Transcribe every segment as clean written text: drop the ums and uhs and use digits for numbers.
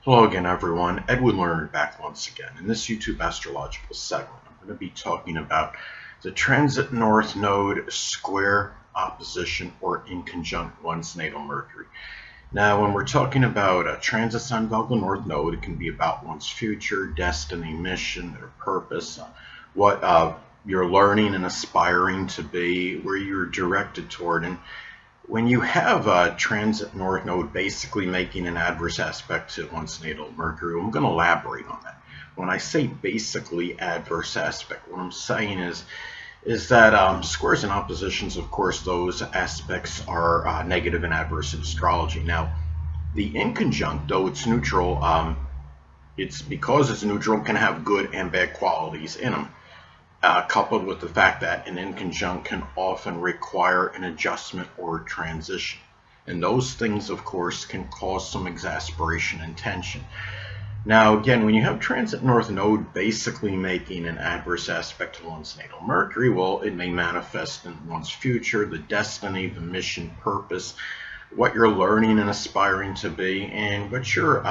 Hello again, everyone. Edwin Learnard back once again. In this YouTube astrological segment, I'm going to be talking about the transit north node square opposition or inconjunct one's natal Mercury. Now, when we're talking about transits on the north node, it can be about one's future, destiny, mission, or purpose, what you're learning and aspiring to be, where you're directed toward. And when you have a transit north node basically making an adverse aspect to one's natal Mercury, I'm going to elaborate on that. When I say basically adverse aspect, what I'm saying is that squares and oppositions, of course, those aspects are negative and adverse in astrology. Now, the inconjunct, though it's neutral, it's because it's neutral, can have good and bad qualities in them. Coupled with the fact that an inconjunct can often require an adjustment or transition. And those things, of course, can cause some exasperation and tension. Now, again, when you have transit north node basically making an adverse aspect to one's natal Mercury, well, it may manifest in one's future, the destiny, the mission, purpose, what you're learning and aspiring to be, and what you're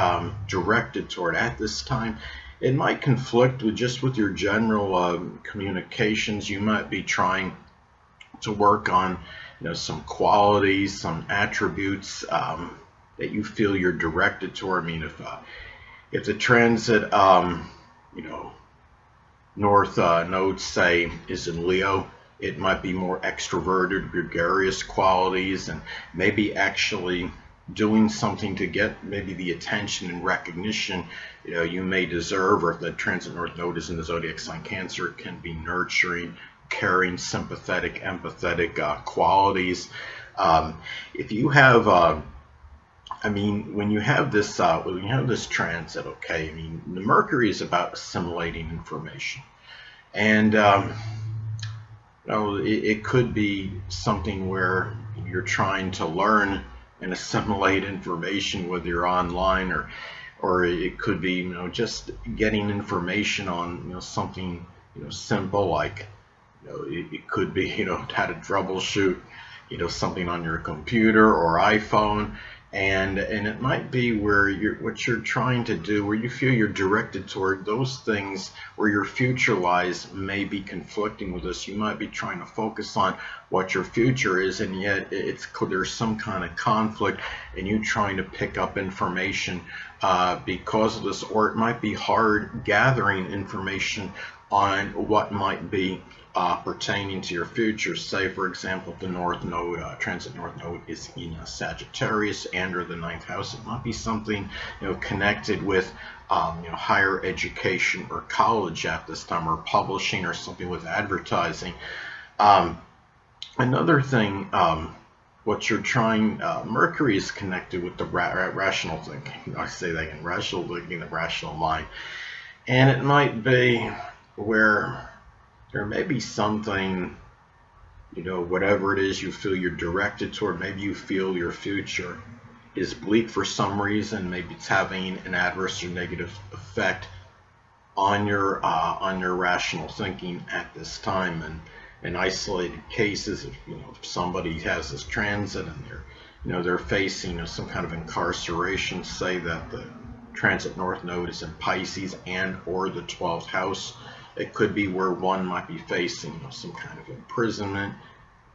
directed toward at this time. It might conflict with your general communications. You might be trying to work on, some qualities, some attributes that you feel you're directed toward. I mean, if the transit, you know, north node, say, is in Leo, it might be more extroverted, gregarious qualities, and maybe actually doing something to get maybe the attention and recognition you may deserve. Or if the transit north node is in the zodiac sign Cancer, it can be nurturing, caring, sympathetic, empathetic qualities. If you have when you have this transit, okay, I mean, the Mercury is about assimilating information. And it could be something where you're trying to learn and assimilate information, whether you're online or it could be just getting information on something simple, like it could be how to troubleshoot something on your computer or iPhone. And it might be where what you're trying to do, where you feel you're directed toward those things, where your future lies, may be conflicting with this. You might be trying to focus on what your future is, and yet there's some kind of conflict, and you trying to pick up information because of this. Or it might be hard gathering information on what might be pertaining to your future. Say, for example, the North Node, transit North Node, is in Sagittarius and or the ninth house. It might be something connected with higher education or college at this time, or publishing, or something with advertising. Another thing, what you're trying, Mercury is connected with the rational thinking. I say that again, rational thinking, the rational mind. And it might be where there may be something, whatever it is you feel you're directed toward. Maybe you feel your future is bleak for some reason. Maybe it's having an adverse or negative effect on your rational thinking at this time. And in isolated cases, if somebody has this transit and they're facing some kind of incarceration, say that the transit north node is in Pisces and or the 12th house. It could be where one might be facing some kind of imprisonment,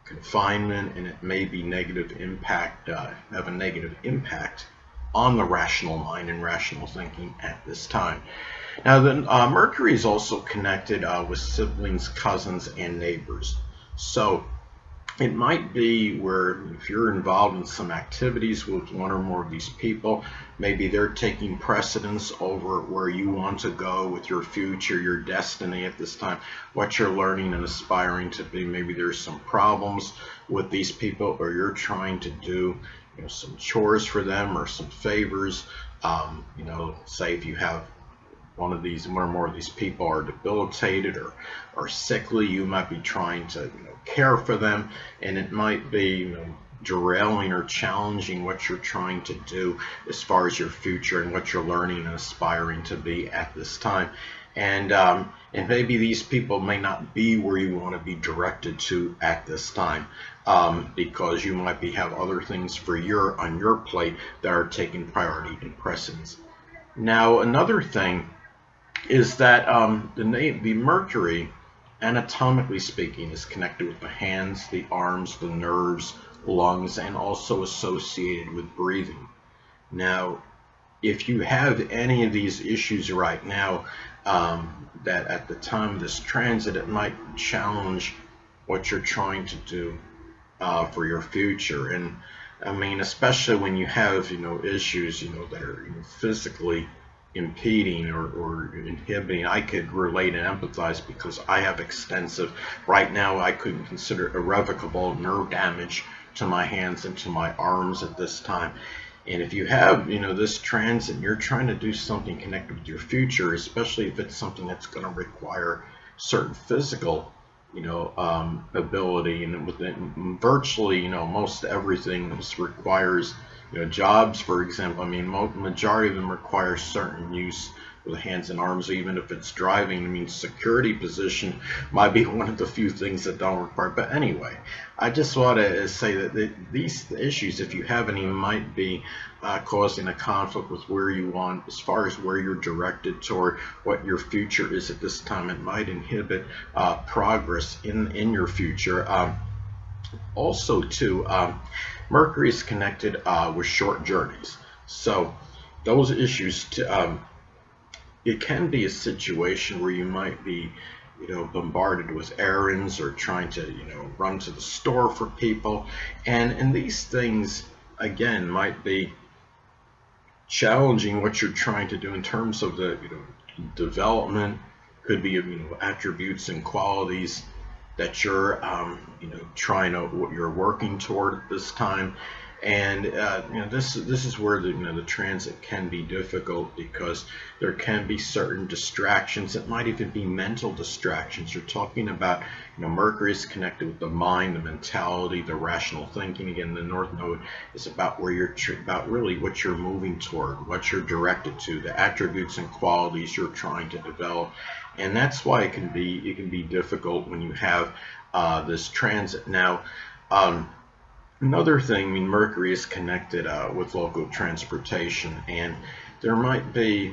confinement, and it may be have a negative impact on the rational mind and rational thinking at this time. Now, then Mercury is also connected with siblings, cousins, and neighbors. So it might be where if you're involved in some activities with one or more of these people, maybe they're taking precedence over where you want to go with your future, your destiny at this time, what you're learning and aspiring to be. Maybe there's some problems with these people, or you're trying to do some chores for them or some favors. Say if you have one or more of these people are debilitated or sickly, you might be trying to care for them, and it might be derailing or challenging what you're trying to do as far as your future and what you're learning and aspiring to be at this time. And maybe these people may not be where you want to be directed to at this time, because you might have other things on your plate that are taking priority and precedence Now, another thing is that the Mercury, anatomically speaking, is connected with the hands, the arms, the nerves, lungs, and also associated with breathing. Now, if you have any of these issues right now, that at the time of this transit, it might challenge what you're trying to do for your future. And I mean, especially when you have, issues, that are, physically impeding or inhibiting. I could relate and empathize because I have extensive, right now I could consider irrevocable nerve damage to my hands and to my arms at this time. And if you have, this transit, you're trying to do something connected with your future, especially if it's something that's going to require certain physical, ability, and within virtually, most everything requires, jobs, for example. I mean, majority of them require certain use with the hands and arms, even if it's driving. I mean, security position might be one of the few things that don't require. But anyway, I just want to say that these issues, if you have any, might be causing a conflict with where you want, as far as where you're directed toward, what your future is at this time. It might inhibit progress in your future. Also, too, Mercury is connected with short journeys. So those issues, it can be a situation where you might be, bombarded with errands or trying to, run to the store for people. And these things, again, might be challenging what you're trying to do in terms of the, development. Could be, attributes and qualities that you're, trying to, what you're working toward at this time. And this is where the transit can be difficult, because there can be certain distractions. It might even be mental distractions. You're talking about, Mercury is connected with the mind, the mentality, the rational thinking. Again, the North Node is about where you're about really what you're moving toward, what you're directed to, the attributes and qualities you're trying to develop. And that's why it can be difficult when you have this transit. Now, another thing, I mean, Mercury is connected with local transportation, and there might be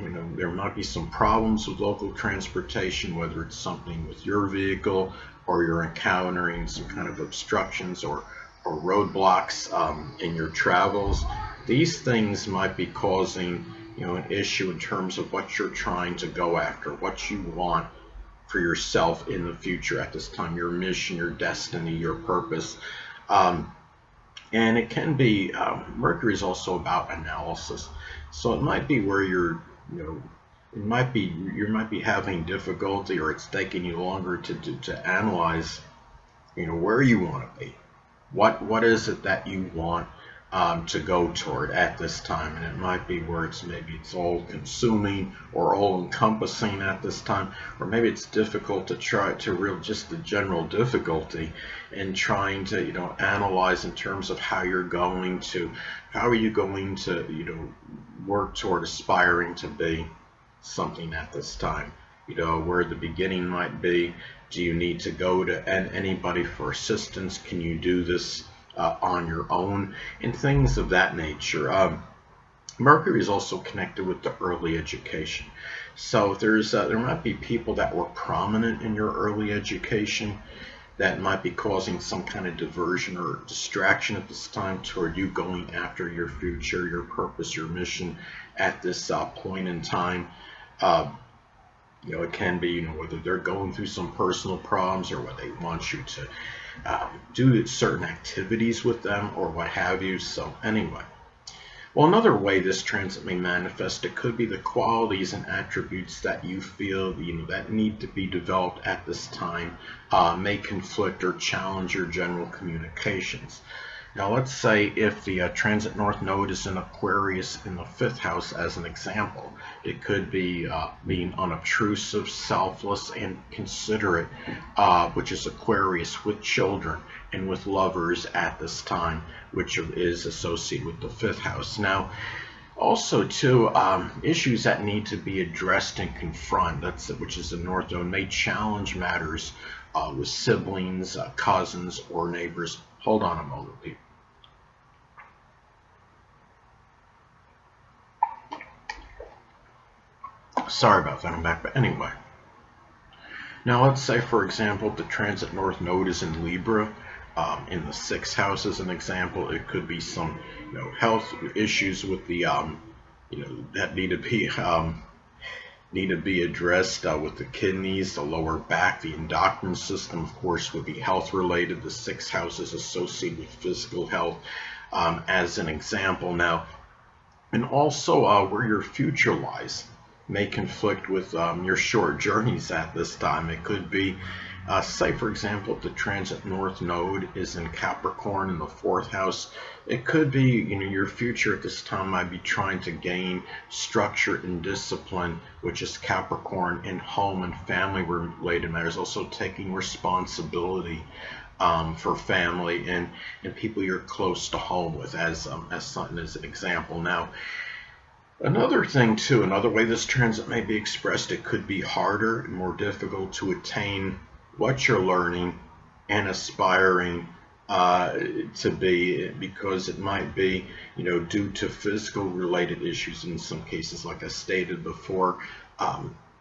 some problems with local transportation, whether it's something with your vehicle or you're encountering some kind of obstructions or roadblocks in your travels. These things might be causing, an issue in terms of what you're trying to go after, what you want for yourself in the future at this time, your mission, your destiny, your purpose. Um, and it can be, Mercury is also about analysis. So it might be where you're, you might be having difficulty, or it's taking you longer to analyze, where you want to be. What is it that you want to go toward at this time? And it might be where maybe it's all consuming or all encompassing at this time, or maybe it's difficult to try to just the general difficulty in trying to, analyze in terms of how are you going to, work toward aspiring to be something at this time. Where the beginning might be. Do you need to go to anybody for assistance? Can you do this on your own? And things of that nature. Mercury is also connected with the early education. So there might be people that were prominent in your early education that might be causing some kind of diversion or distraction at this time toward you going after your future, your purpose, your mission at this point in time. Uh, it can be, whether they're going through some personal problems, or whether they want you to do certain activities with them, or what have you. So anyway, well, another way this transit may manifest, it could be the qualities and attributes that you feel, that need to be developed at this time, may conflict or challenge your general communications. Now, let's say if the transit north node is in Aquarius in the 5th house, as an example, it could be being unobtrusive, selfless, and considerate, which is Aquarius, with children and with lovers at this time, which is associated with the 5th house. Now, also, too, issues that need to be addressed and confront, which is the North Node, may challenge matters with siblings, cousins, or neighbors. Hold on a moment, people. Sorry about that, I'm back. But anyway, now let's say, for example, the transit north node is in Libra. In the sixth house, as an example, it could be some, health issues with the, that need to be addressed with the kidneys, the lower back, the endocrine system, of course, would be health related. The sixth house is associated with physical health, as an example. Now, and also where your future lies may conflict with your short journeys at this time. It could be, say for example, if the transit north node is in Capricorn in the fourth house, it could be, your future at this time might be trying to gain structure and discipline, which is Capricorn, in home and family related matters. Also taking responsibility for family and people you're close to home with, as something as an example. Now, another thing too, another way this transit may be expressed, it could be harder and more difficult to attain what you're learning and aspiring to be, because it might be, due to physical related issues in some cases. Like I stated before,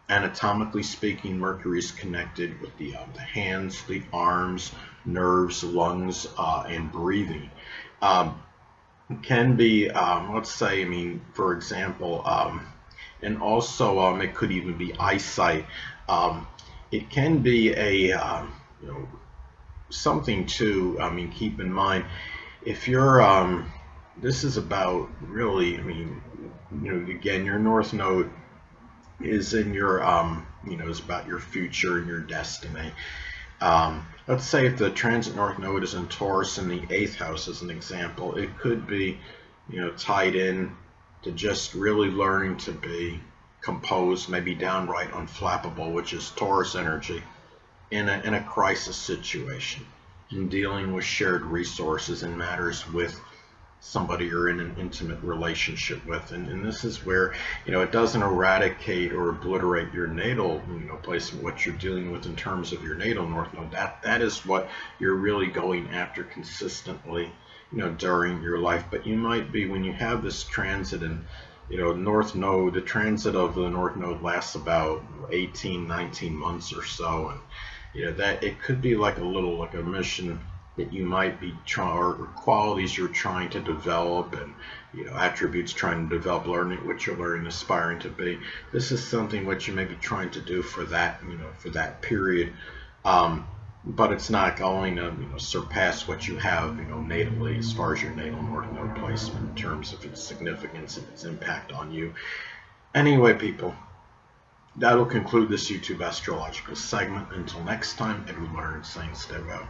anatomically speaking, Mercury is connected with the hands, the arms, nerves, lungs, and breathing. Can be, let's say, for example, and also it could even be eyesight. It can be a, something too. Keep in mind, if you're, this is about really, again, your north node is in your, is about your future and your destiny. Let's say if the transit north node is in Taurus in the eighth house, as an example, it could be, tied in to just really learning to be composed, maybe downright unflappable, which is Taurus energy, in a crisis situation, in dealing with shared resources and matters with somebody you're in an intimate relationship with. And this is where, it doesn't eradicate or obliterate your natal, place, what you're dealing with in terms of your natal north node. That is what you're really going after consistently, during your life. But you might be, when you have this transit and, north node, the transit of the north node lasts about 18, 19 months or so. And, that it could be like a mission that you might be trying, or qualities you're trying to develop, and attributes trying to develop, learning what you're learning, aspiring to be. This is something what you may be trying to do for that, for that period, but it's not going to surpass what you have natally, as far as your natal north node placement, in terms of its significance and its impact on you. Anyway, people, that'll conclude this YouTube astrological segment. Until next time, Edwin Learnard saying stay well.